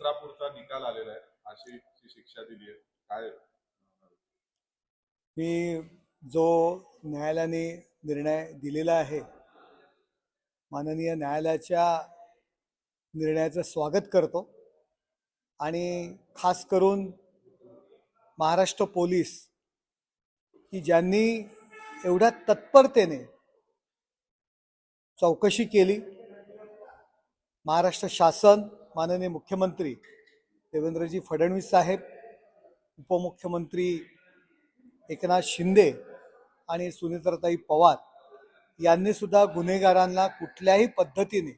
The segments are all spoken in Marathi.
नसरापूरचा निकाल आलेला आहे, फाशीची शिक्षा दिली आहे, काय? मी जो न्यायालयाने निर्णय दिलेला आहे, माननीय न्यायालयाच्या निर्णयाचं स्वागत करतो आणि खास करून महाराष्ट्र पोलीस की ज्यांनी एवढ्या तत्परतेने चौकशी केली, महाराष्ट्र शासन, माननीय मुख्यमंत्री देवेंद्रजी फडणवीस साहेब, उपमुख्यमंत्री एकनाथ शिंदे आणि सुनेत्राताई पवार यांनी सुद्धा गुन्हेगारांना कुठल्याही पद्धतीने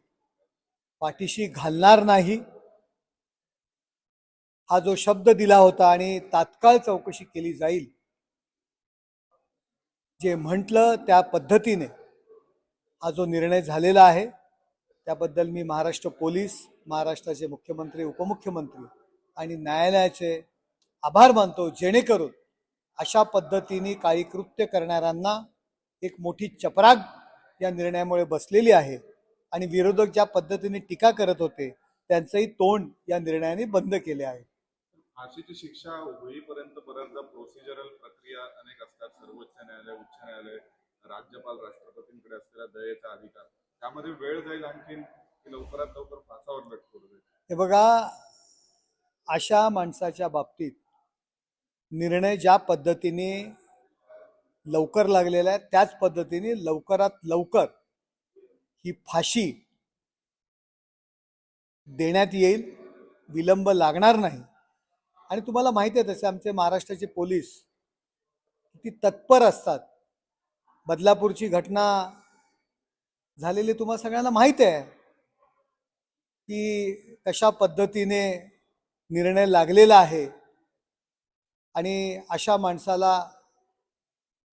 पाठीशी घालणार नाही हा जो शब्द दिला होता आणि तात्काळ चौकशी केली जाईल जे म्हटलं त्या पद्धतीने हा जो निर्णय झालेला आहे त्याबद्दल मी महाराष्ट्र पोलीस, महाराष्ट्राचे मुख्यमंत्री, उपमुख्यमंत्री आणि न्यायालयाचे आभार मानतो, जेणेकरून अशा पद्धतीने काही कृत्य करणाऱ्यांना एक मोठी चपराक या निर्णयामुळे बसलेली आहे आणि विरोधक ज्या पद्धतीने टीका करत होते त्यांचंही तोंड या निर्णयाने बंद केले आहे. फाशीची शिक्षा होईपर्यंत बऱ्याचदा प्रोसिजरल प्रक्रिया अनेक असतात, सर्वोच्च न्यायालय, उच्च न्यायालय, राज्यपाल, राष्ट्रपतींकडे असलेला दयेचा अधिकार, त्यामध्ये वेळ जाईल आणखीन की लवकरात लवकर फासावर लटकवलं जाईल? हे बघा, अशा माणसाच्या बाबतीत निर्णय ज्या पद्धतीने लवकर लागलेला आहे त्याच पद्धतीने लवकरात लवकर ही फाशी देण्यात येईल, विलंब लागणार नाही. आणि तुम्हाला माहिती आहे तसे आमचे महाराष्ट्राचे पोलीस किती तत्पर असतात. बदलापूरची घटना झालेली तुम्हा सगळ्यांना माहित आहे की कशा पद्धतीने निर्णय लागलेला आहे आणि अशा माणसाला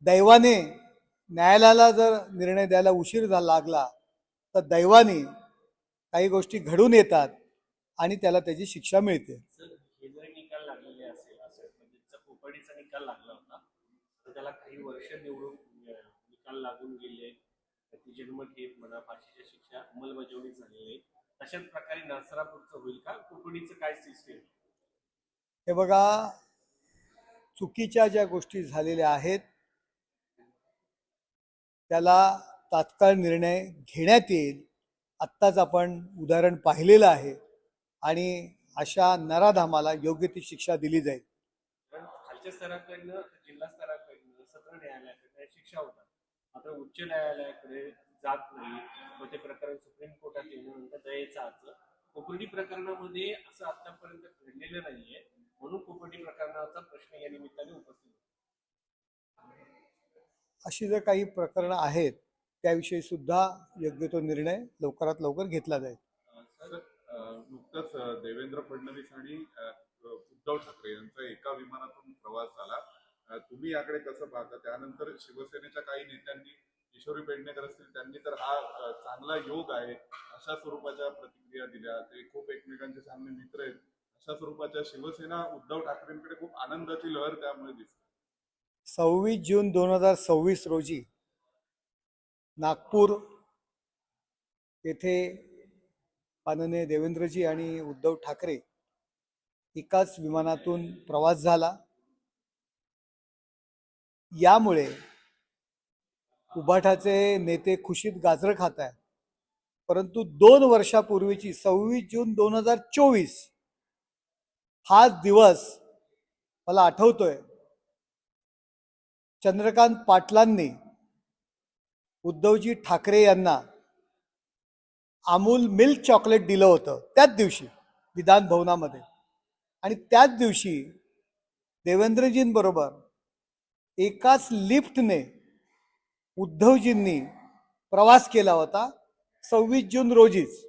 दैवाने न्यायालयाला जर निर्णय द्यायला उशीर लागला तर दैवाने काही गोष्टी घडून येतात आणि त्याला त्याची शिक्षा मिळते. हे जरी निकाल लागलेले असेल, असं म्हणजे कोपर्डीचा निकाल लागला होता तर त्याला काही वर्ष निवडून निकाल लागून गेले, ती जन्मठेप म्हणा, फाशीची शिक्षा अंमलबजावणी झालेली आहे, तशाच प्रकारे नसरापूरचं होईल का? कोपर्डीचं काय सिस्टीम? हे बघा, चुकीच्या ज्या गोष्टी झालेल्या आहेत त्याला तात्काळ निर्णय घेण्यात येईल. आत्ताच आपण उदाहरण पाहिलेलं आहे आणि अशा नराधामाला योग्य ती शिक्षा दिली जाईल. पण खालच्या स्तराकडनं, जिल्हा स्तराकडनं, सत्र न्यायालयाकडे शिक्षा होतात, मात्र उच्च न्यायालयाकडे जात नाही. मग ते प्रकरण सुप्रीम कोर्टात येण्यानंतर दयेचा अर्ज. कोपर्डी प्रकरणामध्ये असं आतापर्यंत घडलेलं नाहीये, म्हणून कोपर्डी प्रकरणाचा प्रश्न या निमित्ताने उपस्थित होतो. अशी जर काही प्रकरणं आहेत त्याविषयी सुद्धा योग्य तो निर्णय लवकरात लवकर घेतला जाईल. सर, नुकतंच देवेंद्र फडणवीस आणि उद्धव ठाकरे यांचा एका विमानातून प्रवास झाला, तुम्ही याकडे कसं पाहता? त्यानंतर शिवसेनेच्या काही नेत्यांनी, किशोरी पेडणेकर असतील, त्यांनी तर हा चांगला योग आहे अशा स्वरूपाच्या प्रतिक्रिया दिल्या. ते खूप एकमेकांचे चांगले मित्र आहेत अशा स्वरूपाच्या. शिवसेना उद्धव ठाकरेंकडे खूप आनंदाची लहर त्यामुळे दिसते. 26 जून 2026 रोजी नागपूर येथे माननीय देवेंद्रजी आणि उद्धव ठाकरे एकाच विमानातून प्रवास झाला. यामुळे उबाठाचे नेते खुशीत गाजरं खात आहेत. परंतु 2 वर्षापूर्वीची 26 जून 2024 हाच दिवस मला आठवतोय. चंद्रकांत पाटलांनी उद्धवजी ठाकरे यांना अमूल मिल्क चॉकलेट दिलं होतं त्याच दिवशी विधान भवनामध्ये. आणि त्याच दिवशी देवेंद्रजींबरोबर एकाच लिफ्टने उद्धवजींनी प्रवास केला होता 26 जून रोजीच.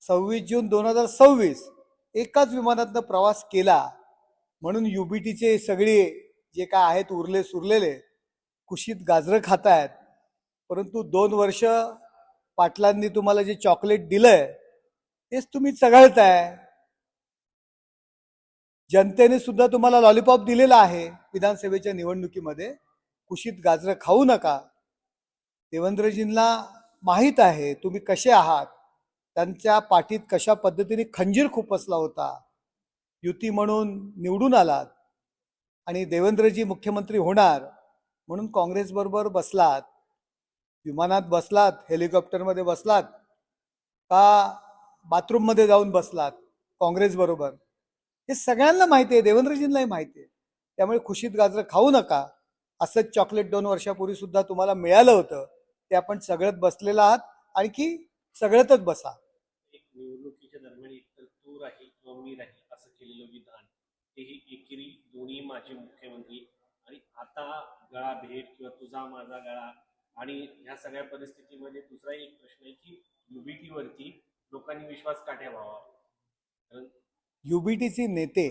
26 जून 2026 एकाच विमानातनं प्रवास केला. म्हणून युबीटीचे सगळे जे काय आहेत उरले सुरलेले कुशीत गाजरं खात आहेत. परंतु 2 वर्ष पाटलांनी तुम्हाला जे चॉकलेट दिलंय तेच तुम्ही चघळताय. जनतेने सुद्धा तुम्हाला लॉलीपॉप दिलेला आहे विधानसभेच्या निवडणुकीमध्ये. कुशीत गाजरं खाऊ नका. देवेंद्रजींना माहीत आहे तुम्ही कसे आहात, त्यांच्या पाठीत कशा पद्धतीने खंजीर खुपसला होता. युती म्हणून निवडून आलात आणि देवेंद्रजी मुख्यमंत्री होणार म्हणून काँग्रेसबरोबर बसलात, विमानात बसलात, हेलिकॉप्टरमध्ये बसलात का बाथरूममध्ये जाऊन बसलात काँग्रेसबरोबर, हे सगळ्यांना माहिती आहे, देवेंद्रजींनाही माहिती आहे. त्यामुळे खुशीत गाजरं खाऊ नका. असंच चॉकलेट 2 वर्षापूर्वी सुद्धा तुम्हाला मिळालं होतं, ते आपण सगळ्यात बसलेला आहात, आणखी सगळ्यातच बसा. एक निवडणुकीच्या दरम्यान एकतर तू राहील किंवा मी राहील असं केलेलं विधान, तेही एकेरी दोन्ही माजी मुख्यमंत्री, आणि आता गळा भेट किंवा तुझा माझा गळा. आणि ह्या सगळ्या परिस्थितीमध्ये दुसरा एक प्रश्न आहे की युबीटीवरती लोकांनी विश्वास का ठेवावा? कारण युबीटीचे नेते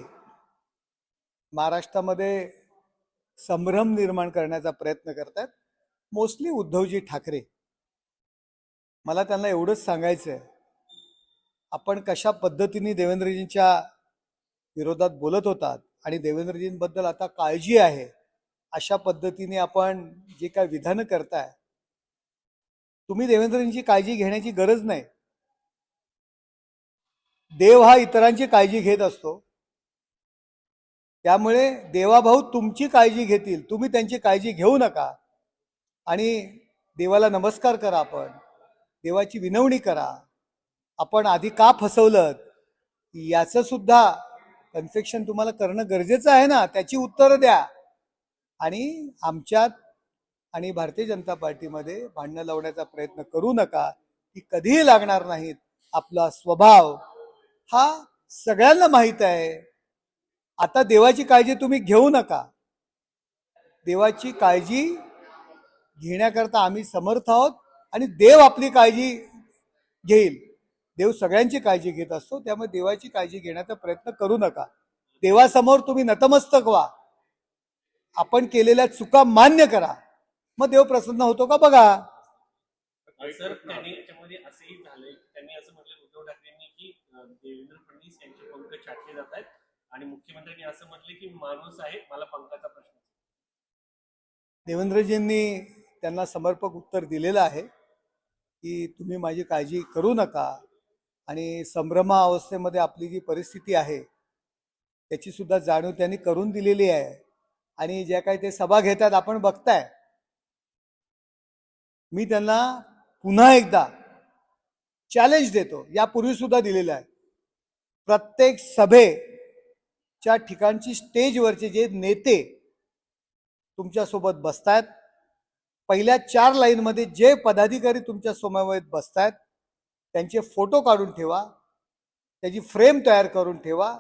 महाराष्ट्रामध्ये संभ्रम निर्माण करण्याचा प्रयत्न करतात, मोस्टली उद्धवजी ठाकरे. मला त्यांना एवढंच सांगायचं आहे, आपण कशा पद्धतीने देवेंद्रजींच्या विरोधात बोलत होतात आणि देवेंद्रजींबद्दल आता काळजी आहे अशा पद्धतीने आपण जे काय विधानं करताय, तुम्ही देवेंद्रजींची काळजी घेण्याची गरज नाही. देव हा इतरांची काळजी घेत असतो, त्यामुळे देवाभाऊ तुमची काळजी घेतील, तुम्ही त्यांची काळजी घेऊ नका. आणि देवाला नमस्कार करा, आपण देवाची विनवणी करा. आपण आधी का फसवलं याचं सुद्धा कन्फेक्शन तुम्हाला करणं गरजेचं आहे ना, त्याची उत्तरं द्या. आणि आमच्यात आणि भारतीय जनता पार्टीमध्ये भांडणं लावण्याचा प्रयत्न करू नका, की कधीही लागणार नाहीत. आपला स्वभाव हा सगळ्यांना माहीत आहे. आता देवाची काळजी तुम्ही घेऊ नका. देवाची काळजी घेण्याकरता आम्ही समर्थ आहोत आणि देव आपली काळजी घेईल. देव सगळ्यांची काळजी घेत असतो, त्यामुळे देवाची काळजी घेण्याचा प्रयत्न करू नका. देवासमोर तुम्ही नतमस्तक व्हा, आपण केलेल्या चुका मान्य करा, मग देव प्रसन्न होतो का बघा. सर, त्यांनी याच्यामध्ये असंही झालंय की त्यांनी असं म्हटलं उद्धव ठाकरेंनी की देवेंद्र फडणवीस यांचे पंख छाटले जात आहेत, आणि मुख्यमंत्र्यांनी असं म्हटले की माणूस आहे, मला पंखाचा प्रश्न. देवेंद्रजींनी त्यांना समर्पक उत्तर दिलेलं आहे की तुम्ही माझी काळजी करू नका. आणि संभ्रमा अवस्थेमध्ये आपली जी परिस्थिती आहे त्याची सुद्धा जाणीव त्यांनी करून दिलेली आहे. आणि ज्या काही ते सभा घेतात आपण बघताय, मी त्यांना पुन्हा एकदा चॅलेंज देतो, यापूर्वी सुद्धा दिलेलं आहे. प्रत्येक सभेच्या ठिकाणची स्टेजवरचे जे नेते तुमच्यासोबत बसतायत, पहिल्या 4 लाईनमध्ये जे पदाधिकारी तुमच्या समवेत बसतायत, त्यांचे फोटो काढून ठेवा, त्याची फ्रेम तयार करून ठेवा.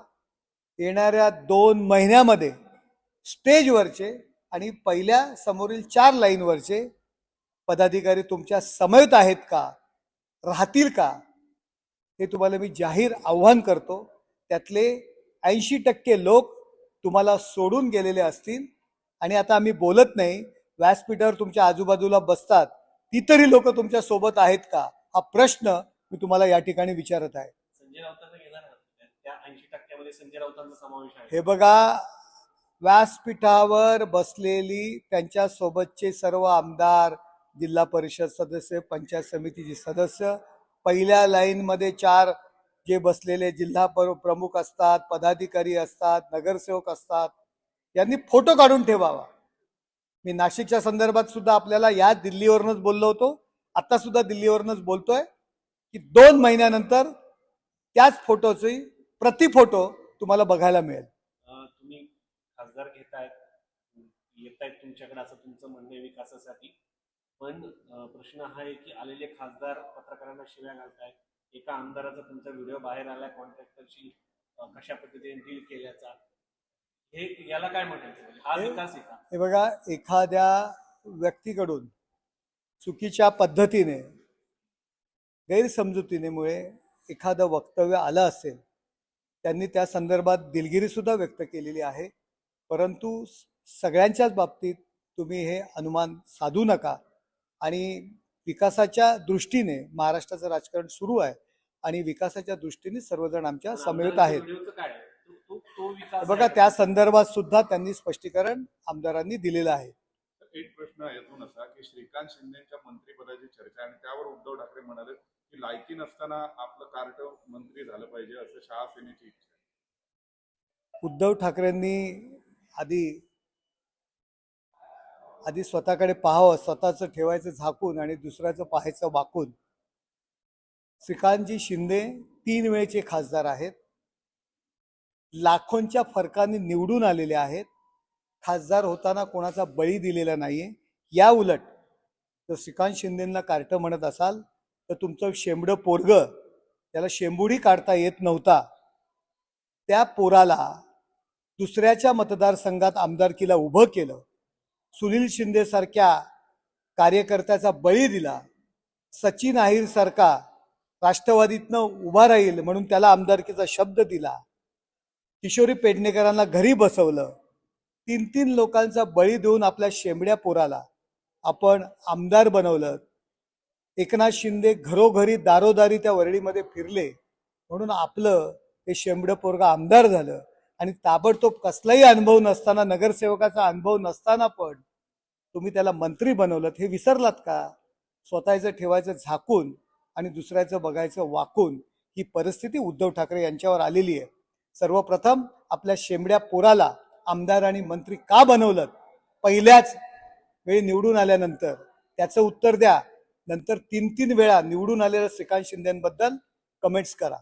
येणाऱ्या 2 महिन्यामध्ये स्टेजवरचे आणि पहिल्या समोरील 4 लाईनवरचे पदाधिकारी तुमच्या समवेत आहेत का, राहतील का, हे तुम्हाला मी जाहीर आव्हान करतो. त्यातले 80% लोक तुम्हाला सोडून गेलेले असतील. आणि आता आम्ही बोलत नाही, व्यासपीठावर तुमच्या आजूबाजूला बसतात ती तरी लोक तुमच्या सोबत आहेत का, हा प्रश्न मी तुम्हाला या ठिकाणी विचारत आहे. संजय राऊतांना घेणार ना, त्या 80% संजय राऊतांचा समावेश आहे. हे बघा, व्यासपीठावर बसलेली त्यांच्या सोबतचे सर्व आमदार, जिल्हा परिषद सदस्य, पंचायत समितीचे सदस्य, पहिल्या लाईनमध्ये 4 जे बसलेले जिल्हा प्रमुख असतात, पदाधिकारी असतात, नगरसेवक असतात, यांनी फोटो काढून ठेवावा. मी नाशिकच्या संदर्भात सुद्धा आपल्याला या दिल्लीवरूनच बोललो होतो, आता सुद्धा दिल्लीवरूनच बोलतोय की 2 महिन्यानंतर त्याच फोटोची प्रतिफोटो तुम्हाला बघायला मिळेल. तुम्ही खासदार घेतायत, येत आहेत तुमच्याकडे, असं तुमचं म्हणणं आहे विकासासाठी. पण प्रश्न हा आहे की आलेले खासदार पत्रकारांना शिव्या घालतायत. एका आमदाराचा तुमचा व्हिडिओ बाहेर आलाय कॉन्ट्रॅक्टरशी कशा पद्धतीने डील केल्याचा. हे याला काय म्हणायचं, हा विकास आहे का? हे बघा, एखाद्या व्यक्तीकडून चुकीच्या पद्धतीने, गैरसमजुतीमुळे एखादं वक्तव्य आलं असेल, त्यांनी त्या संदर्भात दिलगिरी सुद्धा व्यक्त केलेली आहे. परंतु सगळ्यांच्याच बाबतीत तुम्ही हे अनुमान साधू नका. आणि विकासाच्या दृष्टीने महाराष्ट्राचं राजकारण सुरू आहे आणि विकासाच्या दृष्टीने सर्वजण आमच्या समवेत आहेत. बघा, त्या संदर्भात सुद्धा त्यांनी स्पष्टीकरण आमदारांनी दिलेलं आहे. एक प्रश्न येतो असा की श्रीकांत शिंदेच्या मंत्रिपदाची चर्चा, आणि त्यावर उद्धव ठाकरे म्हणाले की लायकी नसताना आपलं कार्ट मंत्री झालं पाहिजे असं शहा सेनेची इच्छा आहे. उद्धव ठाकरेंनी आधी आधी स्वतःकडे पाहावं, स्वतःचं ठेवायचं झाकून आणि दुसऱ्याचं पाहायचं वाकून. श्रीकांतजी शिंदे 3 वेळचे खासदार आहेत, लाखोंच्या फरकाने निवडून आलेले आहेत, खासदार होताना कोणाचा बळी दिलेला नाहीये. या उलट जर श्रीकांत शिंदेंना कार्ट म्हणत असाल तर तुमचं शेंबडं पोरग, त्याला शेंबुडी काढता येत नव्हता, त्या पोराला दुसऱ्याच्या मतदारसंघात आमदारकीला उभं केलं, सुनील शिंदे सारख्या कार्यकर्त्याचा बळी दिला, सचिन अहिर सारखा राष्ट्रवादीतनं उभा राहील म्हणून त्याला आमदारकीचा शब्द दिला, किशोरी पेडणेकरांना घरी बसवलं, 3 लोकांचा बळी देऊन आपल्या शेंबड्या पोराला आपण आमदार बनवलं. एकनाथ शिंदे घरोघरी दारोदारी त्या वरळीमध्ये फिरले म्हणून आपलं ते शेंबडं पोरग आमदार झालं. आणि ताबडतोब कसलाही अनुभव नसताना, नगरसेवकाचा अनुभव नसताना पण तुम्ही त्याला मंत्री बनवलं. हे विसरलात का? स्वतःचं ठेवायचं झाकून आणि दुसऱ्याचं बघायचं वाकून. ही परिस्थिती उद्धव ठाकरे यांच्यावर आलेली आहे. सर्वप्रथम आपल्या शेंबड्या पोराला आमदार आणि मंत्री का बनवलं पहिल्याच वेळी निवडून आल्यानंतर त्याचं उत्तर द्या. नंतर 3 वेळा निवडून आलेल्या श्रीकांत शिंदेबद्दल कमेंट्स करा.